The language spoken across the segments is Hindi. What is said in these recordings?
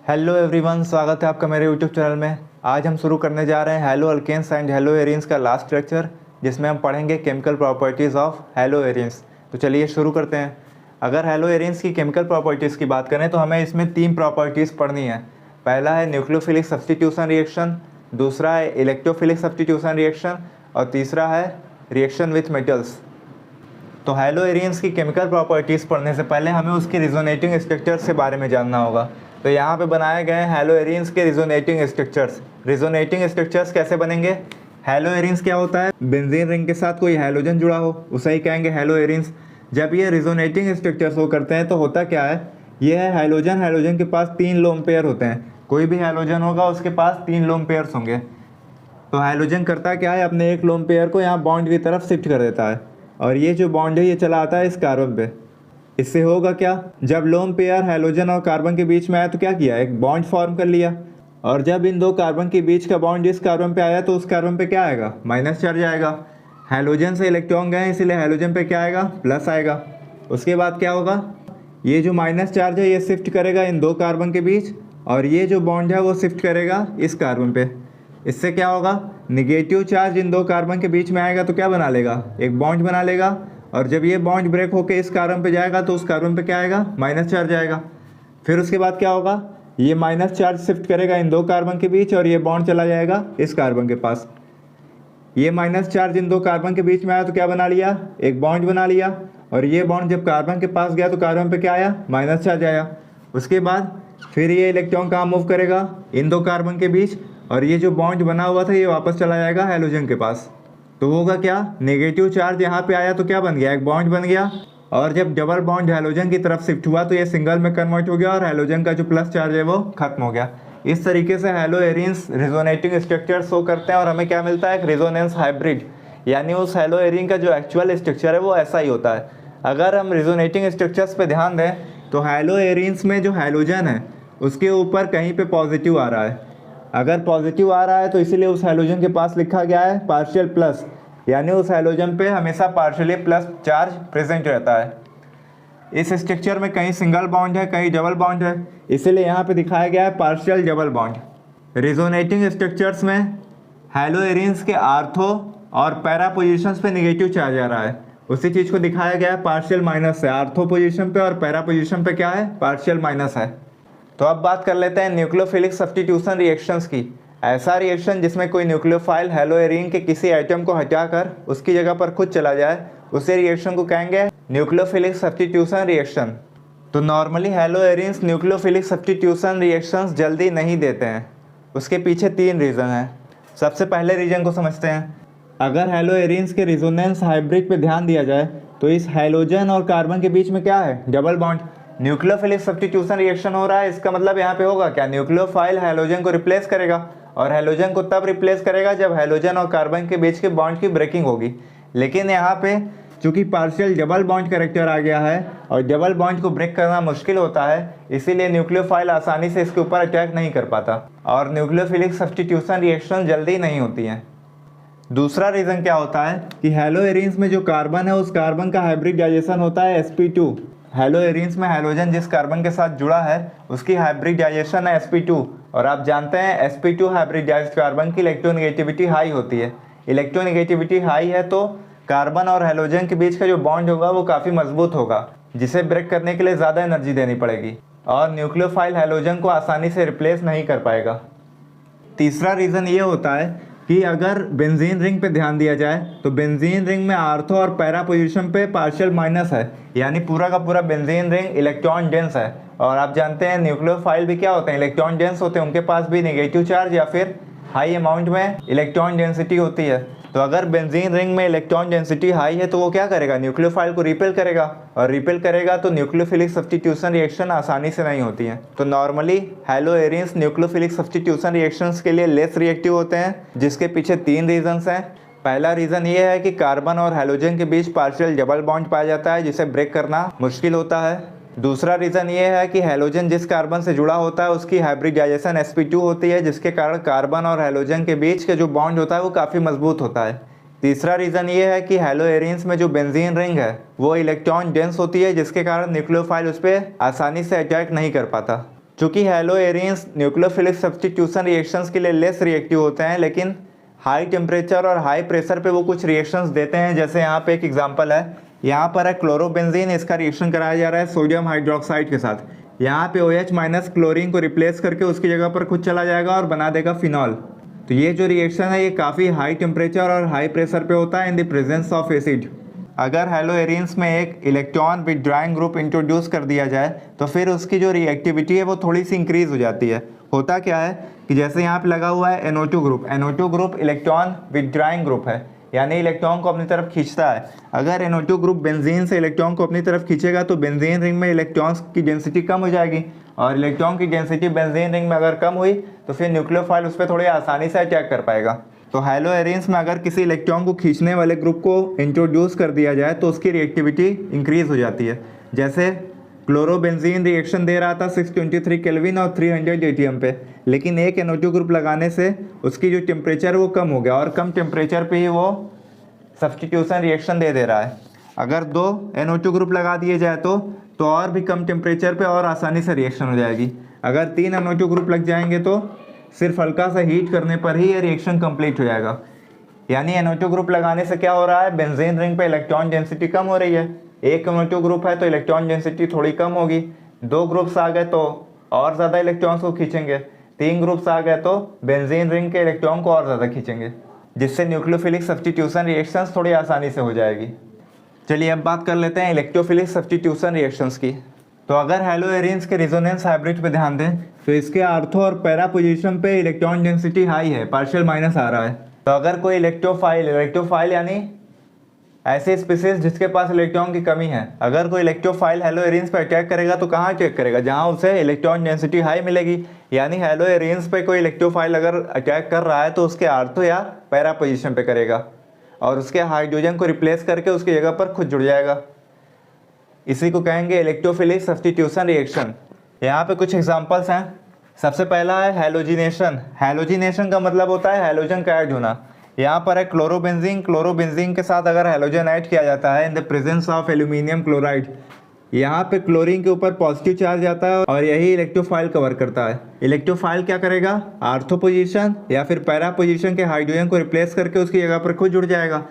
हेलो एवरीवन, स्वागत है आपका मेरे यूट्यूब चैनल में। आज हम शुरू करने जा रहे हैं haloalkanes and haloarenes का लास्ट लेक्चर, जिसमें हम पढ़ेंगे chemical properties of haloarenes. तो चलिए शुरू करते हैं। अगर हेलो एरीन्स की केमिकल प्रॉपर्टीज़ की बात करें तो हमें इसमें 3 प्रॉपर्टीज़ पढ़नी है। पहला है न्यूक्लियोफिलिक सब्स्टिट्यूशन रिएक्शन, दूसरा है इलेक्ट्रोफिलिक सब्स्टिट्यूशन रिएक्शन और तीसरा है रिएक्शन विथ मेटल्स। तो हेलो एरीन्स की केमिकल प्रॉपर्टीज़ पढ़ने से पहले हमें उसकी रिजोनेटिंग स्ट्रक्चर्स के बारे में जानना होगा। तो यहाँ पे बनाए गए हैं हेलो एरीन्स के रिजोनेटिंग स्ट्रक्चर्स। रिजोनेटिंग स्ट्रक्चर्स कैसे बनेंगे? हेलो एरीन्स क्या होता है? बेंजीन रिंग के साथ कोई हैलोजन जुड़ा हो, उसे ही कहेंगे हेलो एरीन्स। जब ये रिजोनेटिंग स्ट्रक्चर्स हो करते हैं तो होता क्या है, ये है हैलोजन। हैलोजन के पास 3 लोन पेयर होते हैं। कोई भी हैलोजन होगा उसके पास 3 लोन पेयर्स होंगे। तो हैलोजन करता क्या है, अपने एक लोन पेयर को यहाँ बॉन्ड की तरफ शिफ्ट कर देता है और ये जो बॉन्ड है ये चला आता है इस कार्बन पे। इससे होगा क्या, जब लोन पेयर हैलोजन और कार्बन के बीच में आया तो क्या किया, एक बॉन्ड फॉर्म कर लिया। और जब इन 2 कार्बन के बीच का बॉन्ड इस कार्बन पे आया तो उस कार्बन पे क्या आएगा, माइनस चार्ज आएगा। हैलोजन से इलेक्ट्रॉन गए इसलिए हैलोजन पे क्या आएगा, प्लस आएगा। उसके बाद क्या होगा, ये जो माइनस चार्ज है ये शिफ्ट करेगा इन 2 कार्बन के बीच और ये जो बॉन्ड है वो शिफ्ट करेगा इस कार्बन पे। इससे क्या होगा, निगेटिव चार्ज इन 2 कार्बन के बीच में आएगा तो क्या बना लेगा, एक बॉन्ड बना लेगा। और जब ये बॉन्ड ब्रेक होकर इस कार्बन पे जाएगा तो उस कार्बन पे क्या आएगा, माइनस चार्ज आएगा। फिर उसके बाद क्या होगा, ये माइनस चार्ज शिफ्ट करेगा इन 2 कार्बन के बीच और ये बॉन्ड चला जाएगा इस कार्बन के पास। ये माइनस चार्ज इन 2 कार्बन के बीच में आया तो क्या बना लिया, एक बॉन्ड बना लिया। और ये बॉन्ड जब कार्बन के पास गया तो कार्बन पे क्या आया, माइनस चार्ज आया। उसके बाद फिर ये इलेक्ट्रॉन कहाँ मूव करेगा, इन 2 कार्बन के बीच, और ये जो बॉन्ड बना हुआ था ये वापस चला जाएगा हैलोजन के पास। तो होगा क्या, नेगेटिव चार्ज यहाँ पे आया तो क्या बन गया, एक बॉन्ड बन गया। और जब डबल बॉन्ड हैलोजन की तरफ शिफ्ट हुआ तो ये सिंगल में कन्वर्ट हो गया और हैलोजन का जो प्लस चार्ज है वो खत्म हो गया। इस तरीके से hello arenes resonating structure show करते हैं और हमें क्या मिलता है, एक रिजोनेंस हाइब्रिड। यानी उस हेलो एरीन का जो एक्चुअल स्ट्रक्चर है वो ऐसा ही होता है। अगर हम रिजोनेटिंग स्ट्रक्चर्स पे ध्यान दें तो हेलो एरीन्स में जो हैलोजन है उसके ऊपर कहीं पे पॉजिटिव आ रहा है। अगर पॉजिटिव आ रहा है तो इसीलिए उस हैलोजन के पास लिखा गया है पार्शियल प्लस, यानी उस हैलोजन पे हमेशा पार्शियली प्लस चार्ज प्रेजेंट रहता है। इस स्ट्रक्चर में कहीं सिंगल बॉन्ड है, कहीं डबल बॉन्ड है, इसीलिए यहाँ पे दिखाया गया है partial double bond. Resonating structures में हेलो एरीन्स के आर्थो और पैरा पोजिशंस पे निगेटिव चार्ज आ रहा है। उसी चीज़ को दिखाया गया है पार्शियल माइनस से। आर्थो पोजिशन पे और पैरा पोजिशन पे क्या है, पार्शियल माइनस है। तो अब बात कर लेते हैं न्यूक्लियोफिलिक सब्स्टिट्यूशन रिएक्शंस की। ऐसा रिएक्शन जिसमें कोई न्यूक्लियोफाइल हेलो एरीन के किसी एटम को हटाकर उसकी जगह पर खुद चला जाए, उसे रिएक्शन को कहेंगे न्यूक्लियोफिलिक सब्स्टिट्यूशन रिएक्शन। तो normally hello arenes nucleophilic substitution reactions जल्दी नहीं देते हैं। उसके पीछे 3 रीज़न हैं। सबसे पहले रीजन को समझते हैं। अगर हेलो एरीन्स के रिजोनेंस हाइब्रिड पे ध्यान दिया जाए तो इस हैलोजन और कार्बन के बीच में क्या है, double bond. Nucleophilic substitution reaction हो रहा है, इसका मतलब यहाँ पे होगा क्या, न्यूक्लियोफाइल हैलोजन को रिप्लेस करेगा। और हैलोजन को तब रिप्लेस करेगा जब हैलोजन और कार्बन के बीच के बॉन्ड की ब्रेकिंग होगी। लेकिन यहाँ पे चूंकि पार्शियल डबल बॉन्ड कैरेक्टर आ गया है और डबल बॉन्ड को ब्रेक करना मुश्किल होता है, इसीलिए न्यूक्लियोफाइल आसानी से इसके ऊपर अटैक नहीं कर पाता और न्यूक्लियोफिलिक सब्स्टिट्यूशन रिएक्शन जल्दी नहीं होती हैं। दूसरा रीज़न क्या होता है कि हेलो एरीन्स में जो कार्बन है उस कार्बन का हाइब्रिडाइजेशन होता है sp2। हेलो एरीन्स में हैलोजन जिस कार्बन के साथ जुड़ा है उसकी हाइब्रिडाइजेशन है sp2। और आप जानते हैं sp2 हाइब्रिडाइज्ड कार्बन की इलेक्ट्रोनेगेटिविटी हाई होती है। इलेक्ट्रोनेगेटिविटी हाई है तो कार्बन और हैलोजन के बीच का जो बॉन्ड होगा वो काफ़ी मजबूत होगा, जिसे ब्रेक करने के लिए ज़्यादा एनर्जी देनी पड़ेगी और न्यूक्लियोफाइल हैलोजन को आसानी से रिप्लेस नहीं कर पाएगा। तीसरा रीज़न ये होता है कि अगर बेंजीन रिंग पे ध्यान दिया जाए तो बेंजीन रिंग में आर्थो और पैरा पोजीशन पे पार्शियल माइनस है, यानी पूरा का पूरा बेंजीन रिंग इलेक्ट्रॉन डेंस है। और आप जानते हैं न्यूक्लियोफाइल भी क्या होते हैं, इलेक्ट्रॉन डेंस होते हैं। उनके पास भी नेगेटिव चार्ज या फिर हाई अमाउंट में इलेक्ट्रॉन डेंसिटी होती है। तो अगर बेंजीन रिंग में इलेक्ट्रॉन डेंसिटी हाई है तो वो क्या करेगा, न्यूक्लियोफाइल को रिपेल करेगा, और रिपेल करेगा तो न्यूक्लियोफिलिक सब्स्टिट्यूशन रिएक्शन आसानी से नहीं होती है। तो normally hello arenes nucleophilic substitution reactions के लिए लेस रिएक्टिव होते हैं, जिसके पीछे 3 रीजंस हैं। पहला रीज़न ये है कि कार्बन और हैलोजन के बीच पार्शियल डबल बॉन्ड पाया जाता है, जिसे ब्रेक करना मुश्किल होता है। दूसरा रीज़न ये है कि हैलोजन जिस कार्बन से जुड़ा होता है उसकी हाइब्रिडाइजेशन sp2 होती है, जिसके कारण कार्बन और हैलोजन के बीच के जो बॉन्ड होता है वो काफ़ी मजबूत होता है। तीसरा रीज़न ये है कि हेलो एरीन्स में जो बेंजीन रिंग है वो इलेक्ट्रॉन डेंस होती है, जिसके कारण न्यूक्लियोफाइल उस पर आसानी से अटैक नहीं कर पाता। चूँकि hello Aryans nucleophilic substitution reactions के लिए लेस रिएक्टिव होते हैं, लेकिन हाई टेम्परेचर और हाई प्रेशर पे वो कुछ रिएक्शंस देते हैं। जैसे यहाँ पे एक एग्जांपल है, यहाँ पर है क्लोरोबेंजीन, इसका रिएक्शन कराया जा रहा है सोडियम हाइड्रोक्साइड के साथ। यहाँ पे OH माइनस क्लोरीन को रिप्लेस करके उसकी जगह पर खुद चला जाएगा और बना देगा फिनॉल। तो ये जो रिएक्शन है ये काफ़ी हाई टेम्परेचर और हाई प्रेशर पे होता है in the presence of acid. अगर हैलो एरियंस में एक इलेक्ट्रॉन विथड्राइंग ग्रुप इंट्रोड्यूस कर दिया जाए तो फिर उसकी जो रिएक्टिविटी है वो थोड़ी सी इंक्रीज हो जाती है। होता क्या है कि जैसे यहाँ पे लगा हुआ है NO2 group, NO2 group electron withdrawing group है, यानी इलेक्ट्रॉन को अपनी तरफ खींचता है। अगर NO2 ग्रुप बेंजीन से इलेक्ट्रॉन को अपनी तरफ खींचेगा तो बेंजीन रिंग में इलेक्ट्रॉन्स की डेंसिटी कम हो जाएगी, और इलेक्ट्रॉन की डेंसिटी बेंजीन रिंग में अगर कम हुई तो फिर न्यूक्लियोफाइल उस पर थोड़ी आसानी से अटैक कर पाएगा। तो हैलो एरियंस में अगर किसी इलेक्ट्रॉन को खींचने वाले ग्रुप को इंट्रोड्यूस कर दिया जाए तो उसकी रिएक्टिविटी इंक्रीज हो जाती है। जैसे क्लोरोबेंजीन रिएक्शन दे रहा था 623 केल्विन और 300 ATM पे, लेकिन एक NO2 ग्रुप लगाने से उसकी जो टेम्परेचर वो कम हो गया और कम टेम्परेचर पे ही वो सब्स्टिट्यूशन रिएक्शन दे रहा है। अगर 2 NO2 ग्रुप लगा दिए जाए तो और भी कम टेम्परेचर पे और आसानी से रिएक्शन हो जाएगी। अगर 3 NO2 ग्रुप लग जाएंगे तो सिर्फ हल्का सा हीट करने पर ही ये रिएक्शन कंप्लीट हो जाएगा। यानी NO2 ग्रुप लगाने से क्या हो रहा है, बेंजीन रिंग पे इलेक्ट्रॉन डेंसिटी कम हो रही है। एक NO2 ग्रुप है तो इलेक्ट्रॉन डेंसिटी थोड़ी कम होगी, 2 ग्रुप्स आ गए तो और ज़्यादा इलेक्ट्रॉन्स को खींचेंगे, 3 ग्रुप्स आ गए तो बेंजीन रिंग के इलेक्ट्रॉन को और ज़्यादा खींचेंगे, जिससे न्यूक्लियोफिलिक सब्स्टिट्यूशन रिएक्शंस थोड़ी आसानी से हो जाएगी। चलिए अब बात कर लेते हैं इलेक्ट्रोफिलिक सब्स्टिट्यूशन रिएक्शंस की। तो अगर हैलो एरियंस के रिजोनेंस हाइब्रिड पे ध्यान दें तो इसके आर्थो और पैरा पोजीशन पे इलेक्ट्रॉन डेंसिटी हाई है, पार्शियल माइनस आ रहा है। तो अगर कोई इलेक्ट्रोफाइल यानी ऐसे स्पीसीज जिसके पास इलेक्ट्रॉन की कमी है, अगर कोई इलेक्ट्रोफाइल हैलो एरियंस पे अटैक करेगा तो कहाँ अटैक करेगा, जहाँ उसे इलेक्ट्रॉन डेंसिटी हाई मिलेगी। यानी हैलो एरियंस पे कोई इलेक्ट्रोफाइल अगर अटैक कर रहा है तो उसके आर्थो या पैरा पोजीशन पे करेगा और उसके हाइड्रोजन को रिप्लेस करके उसकी जगह पर खुद जुड़ जाएगा। इसी को कहेंगे इलेक्ट्रोफिलिक सब्स्टिट्यूशन रिएक्शन। यहाँ पे कुछ एग्जांपल्स हैं। सबसे पहला है हैलोजिनेशन। हैलोजिनेशन का मतलब होता है हैलोजन का ऐड होना। यहाँ पर है क्लोरोबेंजीन के साथ अगर हैलोजन ऐड किया जाता है in the presence of aluminium chloride, यहाँ पे क्लोरीन के ऊपर पॉजिटिव चार्ज आता है और यही इलेक्ट्रोफाइल कवर करता है। इलेक्ट्रोफाइल क्या करेगा, आर्थो पोजीशन या फिर पैरा पोजीशन के हाइड्रोजन को रिप्लेस करके उसकी जगह पर खुद जुड़ जाएगा।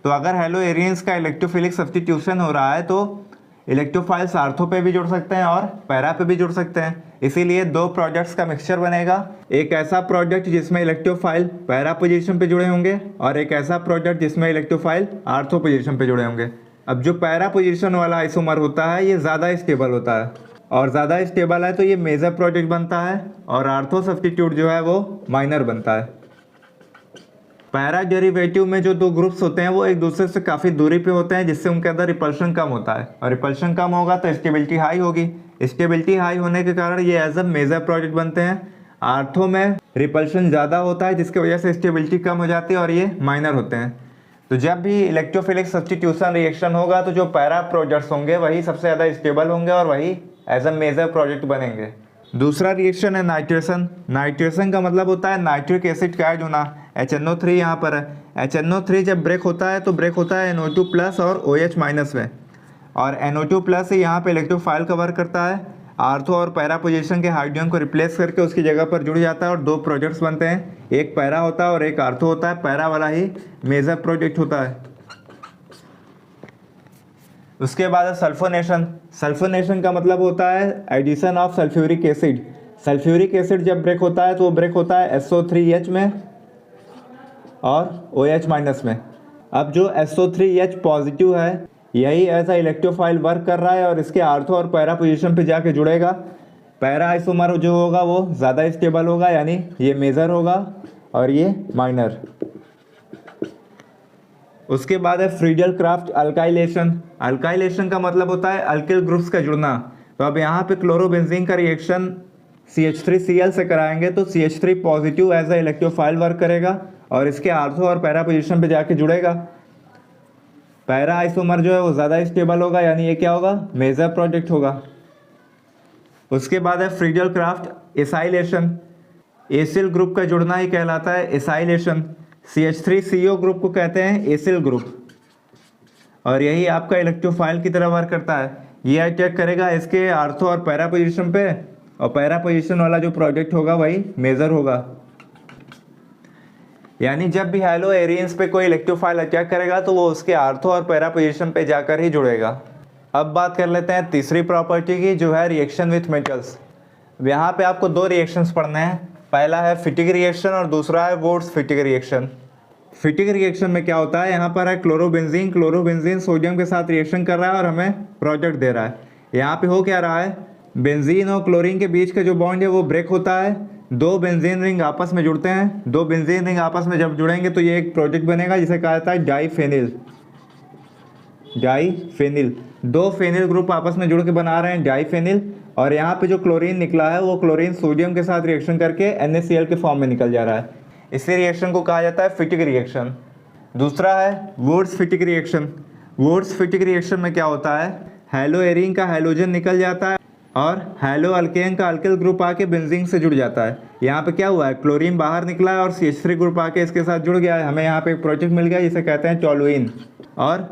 तो अगर हैलो एरियंस का इलेक्ट्रोफिलिक सब्स्टिट्यूशन हो रहा है तो इलेक्ट्रोफाइल्स आर्थो पे भी जुड़ सकते हैं और पैरा पे भी जुड़ सकते हैं। इसीलिए 2 प्रोडक्ट्स का मिक्सचर बनेगा, एक ऐसा प्रोडक्ट जिसमें इलेक्ट्रोफाइल पैरा पोजीशन पे जुड़े होंगे और एक ऐसा प्रोडक्ट जिसमें इलेक्ट्रोफाइल आर्थो पोजीशन पे जुड़े होंगे। अब जो पैरा पोजीशन वाला आइसोमर होता है ये ज़्यादा स्टेबल होता है और ज़्यादा स्टेबल है तो ये मेजर प्रोडक्ट बनता है और आर्थो सब्स्टिट्यूट जो है वो माइनर बनता है। पैरा डेरिवेटिव में जो 2 ग्रुप्स होते हैं वो एक दूसरे से काफ़ी दूरी पे होते हैं, जिससे उनके अंदर रिपल्शन कम होता है और रिपल्शन कम होगा तो स्टेबिलिटी हाई होगी। स्टेबिलिटी हाई होने के कारण ये एज अ मेजर प्रोडक्ट बनते हैं। आर्थो में रिपल्शन ज़्यादा होता है जिसकी वजह से स्टेबिलिटी कम हो जाती है और ये माइनर होते हैं। तो जब भी इलेक्ट्रोफिलिक सब्स्टिट्यूशन रिएक्शन होगा तो जो पैरा प्रोडक्ट्स होंगे वही सबसे ज़्यादा स्टेबल होंगे और वही एज अ मेजर प्रोडक्ट बनेंगे। दूसरा रिएक्शन है नाइट्रेशन। नाइट्रेशन का मतलब होता है नाइट्रिक एसिड का ऐड होना। HNO3 यहाँ पर है। HNO3 जब ब्रेक होता है तो ब्रेक होता है NO2 प्लस और OH माइनस में, और NO2 प्लस ही यहाँ पे इलेक्ट्रोफाइल कवर करता है, आर्थो और पैरा पोजीशन के हाइड्रोजन को रिप्लेस करके उसकी जगह पर जुड़ जाता है और 2 प्रोडक्ट्स बनते हैं, एक पैरा होता है और एक आर्थो होता है। पैरा वाला ही मेजर प्रोडक्ट होता है। उसके बाद है सल्फोनेशन। सल्फोनेशन का मतलब होता है addition of sulphuric acid. Sulphuric acid जब ब्रेक होता है तो वो ब्रेक होता है SO3H में और OH माइनस में। अब जो SO3H पॉजिटिव है यही ऐसा इलेक्ट्रोफाइल वर्क कर रहा है और इसके आर्थो और पैरा पोजीशन पे जाके जुड़ेगा। पैरा आइसोमर जो होगा वो ज़्यादा स्टेबल होगा, यानी ये मेजर होगा और ये माइनर। उसके बाद है फ्रीडल क्राफ्ट अल्काइलेशन। अल्काइलेशन का मतलब होता है अल्किल ग्रुप्स का जुड़ना। तो अब यहाँ पे क्लोरोबेंजीन का रिएक्शन CH3Cl से कराएंगे तो CH3 positive as a electrophile work करेगा और इसके आर्थो और पैरा पोजीशन पे जाके जुड़ेगा। पैरा आइसोमर जो है वो ज़्यादा स्टेबल होगा, यानी ये क्या होगा, मेजर प्रोडक्ट होगा। उसके बाद है Friedel Crafts acylation. Acyl group का जुड़ना ही कहलाता है एसाइलेशन। CH3CO ग्रुप को कहते हैं एसिल ग्रुप और यही आपका इलेक्ट्रोफाइल की तरह वर्क करता है। ये अटैक करेगा इसके आर्थो और पैरा पोजीशन पे और पैरा पोजीशन वाला जो प्रोडक्ट होगा वही मेजर होगा। यानी जब भी हैलो एरियंस पे कोई इलेक्ट्रोफाइल अटैक करेगा तो वो उसके आर्थो और पैरा पोजीशन पे जाकर ही जुड़ेगा। अब बात कर लेते हैं तीसरी प्रॉपर्टी की, जो है रिएक्शन विथ मेटल्स। यहाँ पे आपको दो रिएक्शंस पढ़ने हैं, पहला है फिटिग रिएक्शन और दूसरा है वोर्ट्स फिटिग रिएक्शन। फिटिग रिएक्शन में क्या होता है, यहाँ पर है क्लोरोबेंजीन, क्लोरोबेंजीन सोडियम के साथ रिएक्शन कर रहा है और हमें प्रोडक्ट दे रहा है। यहाँ पे हो क्या रहा है, बेंजीन और क्लोरीन के बीच का जो बॉन्ड है वो ब्रेक होता है, दो बेंजीन रिंग आपस में जुड़ते हैं, दो बेंजीन रिंग आपस में जब जुड़ेंगे तो ये एक प्रोडक्ट बनेगा जिसे कहा जाता है डाईफेनिल। डाईफेनिल, दो फेनिल ग्रुप आपस में जुड़ के बना रहे हैं डाईफेनिल, और यहाँ पे जो क्लोरीन निकला है वो क्लोरीन सोडियम के साथ रिएक्शन करके NaCl के फॉर्म में निकल जा रहा है। इसी रिएक्शन को कहा जाता है फिटिग रिएक्शन। दूसरा है वुड्स फिटिग रिएक्शन। वुड्स फिटिग रिएक्शन में क्या होता है, हैलो एरीन का हैलोजन निकल जाता है और हैलो अल्केन का अल्किल ग्रुप आके बेंजीन से जुड़ जाता है। यहाँ पे क्या हुआ है, क्लोरीन बाहर निकला है और CH3 ग्रुप आके इसके साथ जुड़ गया है। हमें यहाँ पे एक प्रोडक्ट मिल गया जिसे कहते हैं टोलुइन। और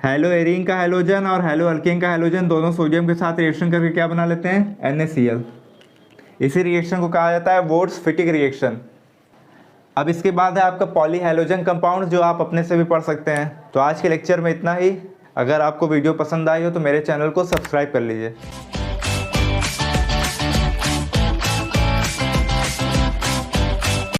हैलो एरीन का हैलोजन और हैलो अल्केन का हैलोजन दोनों सोडियम के साथ रिएक्शन करके क्या बना लेते हैं, NaCl। इसी रिएक्शन को कहा जाता है वुड्स फिटिग रिएक्शन। अब इसके बाद है आपका पॉली हैलोजन कंपाउंड, जो आप अपने से भी पढ़ सकते हैं। तो आज के लेक्चर में इतना ही। अगर आपको वीडियो पसंद आई हो तो मेरे चैनल को सब्सक्राइब कर लीजिए।